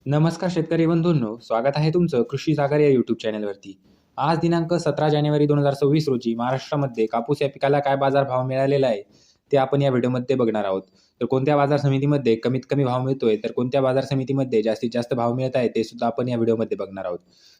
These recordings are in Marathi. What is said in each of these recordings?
नमस्कार शेतकरी बंधूंनो, स्वागत आहे तुमचं कृषी सागर या यूट्यूब चॅनलवरती. आज दिनांक 17 जानेवारी 2026 रोजी महाराष्ट्रामध्ये कापूस या पिकाला काय बाजारभाव मिळालेला आहे, ते आपण या व्हिडिओमध्ये बघणार आहोत. तर कोणत्या बाजार समितीमध्ये कमीत कमी भाव मिळतोय, तर कोणत्या बाजार समितीमध्ये जास्तीत जास्त भाव मिळत आहे, ते सुद्धा आपण या व्हिडिओमध्ये बघणार आहोत.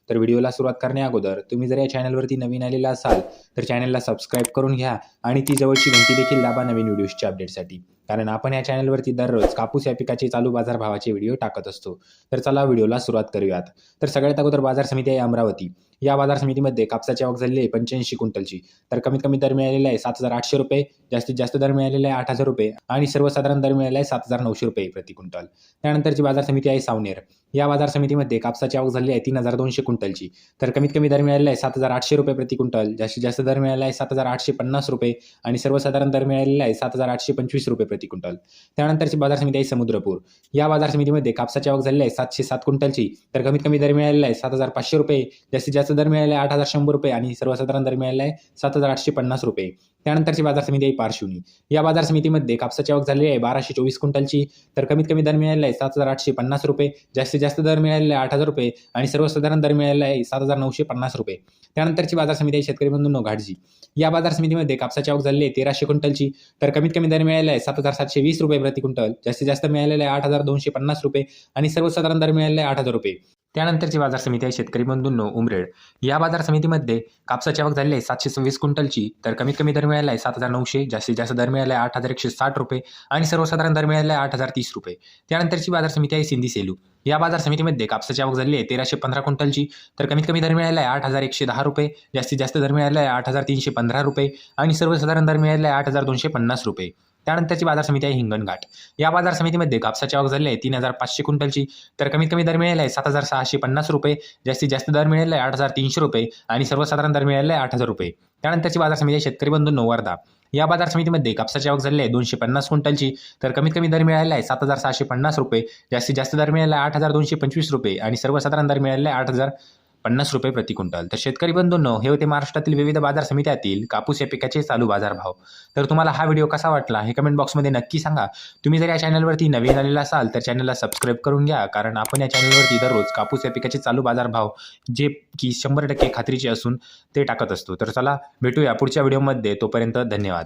तर व्हिडिओला सुरुवात करण्याअगोदर तुम्ही जर या चॅनलवरती नवीन आलेला असाल, तर चॅनलला सबस्क्राईब करून घ्या आणि ती जवळची घंटी देखील दाबा नवीन व्हिडिओजच्या अपडेटसाठी. कारण आपण या चॅनलवरती दररोज कापूस या पिकाचे चालू बाजारभावाचे व्हिडिओ टाकत असतो. तर चला व्हिडिओला सुरुवात करूयात. तर सगळ्यात अगोदर बाजार समिती आहे अमरावती. या बाजार समितीमध्ये कापसाची आवक झालेली आहे 85 क्विंटलची. तर कमीत कमी दर मिळालेला आहे 7,800 रुपये, जास्तीत जास्त दर मिळालेला आहे 8,000 रुपये आणि सर्वसाधारण दर मिळालेला आहे 7,900 रुपये प्रति क्विंटल. त्यानंतरची बाजार समिती आहे सावनेर. या बाजार समितीमध्ये कापसाची आवक झाली आहे 3,200 क्विंटलची. तर कमीत कमी दर मिळालेला आहे 7,800 रुपये प्रति क्विंटल, जास्तीत जास्त दर मिळालेला आहे 7,850 रुपये आणि सर्वसाधारण दर मिळालेला आहे 7,825 रुपये प्रति क्विंटल. त्यानंतरची बाजार समिती आहे समुद्रपूर. या बाजार समितीमध्ये कापसाची आवक झालेली आहे 707 क्विंटलची. तर कमीत कमी दर मिळालेला आहे 7,500 रुपये, जास्तीत जास्त दर मिळालेला आहे 8,100 रुपये आणि सर्वसाधारण दर मिळालेला आहे 7,850 रुपये. त्यानंतरची बाजार समिती आहे पारशिवनी. या बाजार समितीमध्ये कापसाची आवक झालेली आहे 1,224 क्विंटलची. तर कमीत कमी दर मिळालेला आहे 7,850 रुपये, जास्तीत जास्त दर मिळालेला आहे 8,000 रुपये आणि सर्वसाधारण दर मिळालेला आहे 7,950 रुपये. त्यानंतरची बाजार समिती आहे शेतकरी बंधूंनो घाटजी. या बाजार समितीमध्ये कापसाची आवक झालेली आहे 1,300 क्विंटलची. तर कमीत कमी दर मिळालेला आहे 7,720 रुपये प्रति क्विंटल, जास्तीत जास्त मिळालेला आहे 8,250 रुपये आणि सर्वसाधारण दर मिळालेला आहे 8,000 रुपये. त्यानंतरची बाजार समिती आहे शेतकरी बंधूंनो उमरेड. या बाजार समितीमध्ये कापसाची आवक झालेली आहे 726 क्विंटलची. तर कमीत कमी दर मिळाला आहे 7,900, जास्तीत जास्त दर मिळाला आहे 8,160 रुपये आणि सर्वसाधारण दर मिळाला आहे 8,030 रुपये. त्यानंतरची बाजार समिती आहे सिंधी सेलू. या बाजार समितीमध्ये कापसाची आवक झाली आहे 1,315 क्विंटलची. तर कमीत कमी दर मिळाला आहे 8,110 रुपये, जास्तीत जास्त दर मिळाला आहे 8,315 रुपये आणि सर्वसाधारण दर मिळाला आहे 8,250 रुपये. त्यानंतरची बाजार समिती आहे हिंगणघाट. या बाजार समितीमध्ये कापसाची आवक झाली आहे 3,500 क्विंटलची. तर कमीत कमी दर मिळाला आहे 7,650 रुपये, जास्तीत जास्त दर मिळाला आहे 8,300 रुपये आणि सर्वसाधारण दर मिळाला आहे 8,000 रुपये. त्यानंतरची बाजार समिती आहे शेतकरी बंधूंनो वर्धा. या बाजार समितीमध्ये कापसाची आवक झाली आहे 250 क्विंटलची. तर कमीत कमी दर मिळाला आहे 7,650 रुपये, जास्तीत जास्त दर मिळाला आहे 8,225 रुपये आणि सर्वसाधारण दर मिळाला आहे 8,050 रुपये प्रति क्विंटल. तर शेतकरी बंधूंनो, हे होते महाराष्ट्रातील विविध बाजार समित्यातील कापूस या पिकाचे चालू बाजारभाव. तर तुम्हाला हा व्हिडिओ कसा वाटला हे कमेंट बॉक्समध्ये नक्की सांगा. तुम्ही जर या चॅनलवरती नवीन आलेला असाल तर चॅनलला सबस्क्राईब करून घ्या, कारण आपण या चॅनलवरती दररोज कापूस या पिकाचे चालू बाजारभाव जे की 100% खात्रीचे असून ते टाकत असतो. तर चला भेटूया पुढच्या व्हिडिओमध्ये. तोपर्यंत धन्यवाद.